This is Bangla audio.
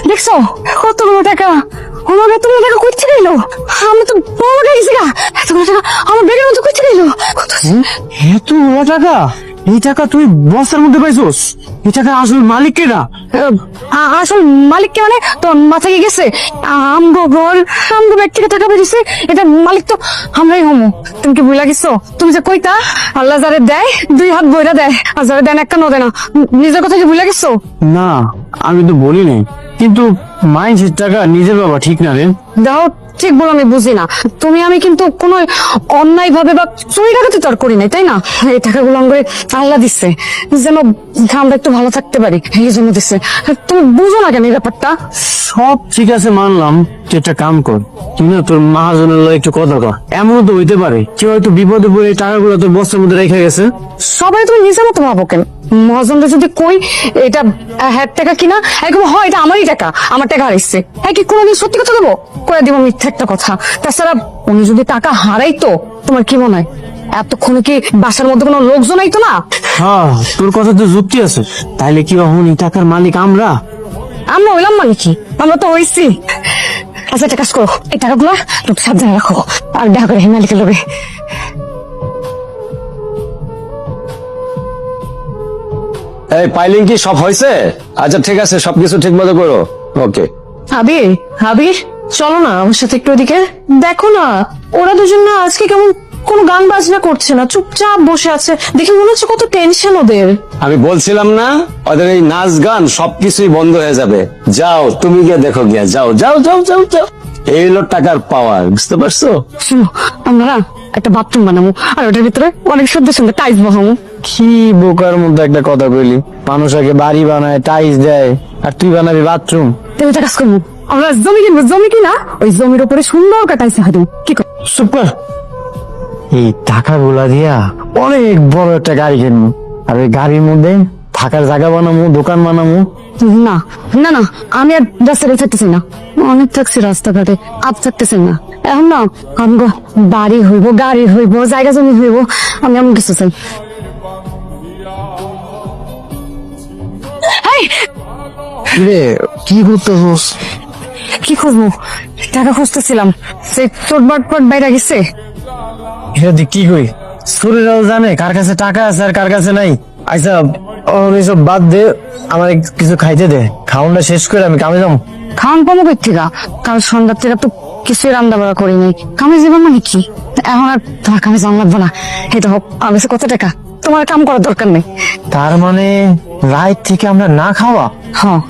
দেখছো কতগুলো টাকা, আমার এতগুলো টাকা করতে গেল, আমি তো বড় টাকা গেছি গা, এতগুলো টাকা আমার ব্যাগের মধ্যে করতে গেল। এতগুলো টাকা? এই টাকা তুই বস্তার মধ্যে পাইছোস? এই টাকা আসল মালিক কেডা? আসল মালিক কে মানে তোর মাথা কি গেছে? আমগো ঘর আমগো ব্যাগ থেকে টাকা বেরিয়েছে, এটা মালিক তো আমরাই হমু। তুমি কি ভুলে গেছো? তুমি যে কইতা আল্লাহ যারে দেয় 2 হাত বইরা দেয়, আর যারে দেয় না একটা দেয় না, নিজের কথা কি ভুলে গেছো? না, আমি তো বলি নাই, কিন্তু মাইন্সের টাকা নিজের বাবা ঠিক না রে। দাও ঠিক বলো, আমি বুঝি না। তুমি আমি কিন্তু কোনো অন্যায় ভাবে বা চুরি ডাকাতি তো আর করি নাই, তাই না? এই টাকাগুলো আমাকে আল্লাহ দিচ্ছে যেন আমরা একটু ভালো থাকতে পারি, এই জন্য দিচ্ছে। তুমি বুঝো না কেন এই ব্যাপারটা? সব ঠিক আছে মানলাম, তুই একটা কাম কর, তুই না তোর মহাজনের লগে একটু কথা কর। এমনও তো হইতে পারে কেউ হয়তো বিপদে পড়ে এই টাকাগুলো তোর বস্তার মধ্যে রেখে গেছে। সবাই তুমি নিজের মতো ভাবো কেন? মহাজনরা যদি কই এটা হ্যাঁ টাকা কিনা, একদম হয় এটা আমারই টাকা, আমার টাকা হারাইছে, হ্যাঁ কি কোনোদিন সত্যি কথা দেবো? করে দিব মিথ্যা একটা কথা। তাছাড়া উনি যদি টাকা হারাইতো, তোমার কি মনে হয় এতক্ষণে কি বাসার মধ্যে কোনো লোকজন আইতো না? হ্যাঁ, তোর কথা তো যুক্তি আছে। তাইলে কি এখন এই টাকার মালিক আমরা? আমরা হইলাম মানে কি? আমরা তো হইছি। আচ্ছা একটা কাজ করো, এই টাকাগুলো একটু সাবধানে রাখো, আর দেখা করে হিমালিকে লোকে। এই পাইলিং কি সব হয়েছে? আচ্ছা ঠিক আছে, সবকিছু ঠিক মতো করো। ওকে। আবির, আবির চলো না আমার সাথে একটু ওদিকে। দেখো না ওরা দুজন না আজকে কেমন কোনো গান বাজনা করছে না, চুপচাপ বসে আছে, দেখে মনে হচ্ছে কত টেনশন ওদের। আমি বলছিলাম না ওদের এই নাচ গান সবকিছুই বন্ধ হয়ে যাবে। যাও তুমি গিয়ে দেখো, গিয়া যাও যাও যাও যাও যাও। এই হলো টাকার পাওয়ার, বুঝতে পারছো? শুনো, আমরা না একটা বাথরুম বানাবো, আর ওটার ভিতরে অনেক সুন্দর সুন্দর টাইলস বসাবো। কি বোকার মধ্যে একটা কথা বলি, মানুষ আগে বাড়ি বানায়, টাইলস দেয়, আর তুই বানাবি বাথরুম। তুমি একটা কাজ করবো, আমরা জমি কিনবো, জমি কিনা ওই জমির উপরে সুন্দর টাইলস হাঁটু, কি কর? সুপার। এই টাকাগুলা দিয়া অনেক বড় একটা গাড়ি কিনবো, আর ওই গাড়ির মধ্যে থাকার জায়গা বানাবো, দোকান বানাবো। না না না, আমি আর রাস্তায় থাকতেছি না, অনেক থাকছি রাস্তাঘাটে, আপ থাকতেছি না। এখন না আমগো বাড়ি হইব, গাড়ি হইব, জায়গা জমি হইব, আমি এমন কিছু চাই। এই, রে কি করতেছস? কি খুঁজবো? টাকা খুঁজতেছিলাম, সেই চোটবাট বাইরে গেছে। এটা দিয়ে কি কই? শরীরও জানে কার কাছে টাকা আছে আর কার কাছে নাই। আচ্ছা এইসব বাদ দে, আমার কিছু খাইতে দে, খাওয়ানটা শেষ করে আমি কামে যাবো। খাওয়ান পাবো কই থেকে? কাল সন্ধ্যার থেকে তো কিছুই রান্না বাড়া করি নাই। কামে যাবো মানে কি? এখন আর তোমার কামে যাওয়া লাগবো না, এটা হোক। আমার কাছে কত টাকা, তোমার কাম করার দরকার নেই। তার মানে রাত থেকে আমরা না খাওয়া? হ্যাঁ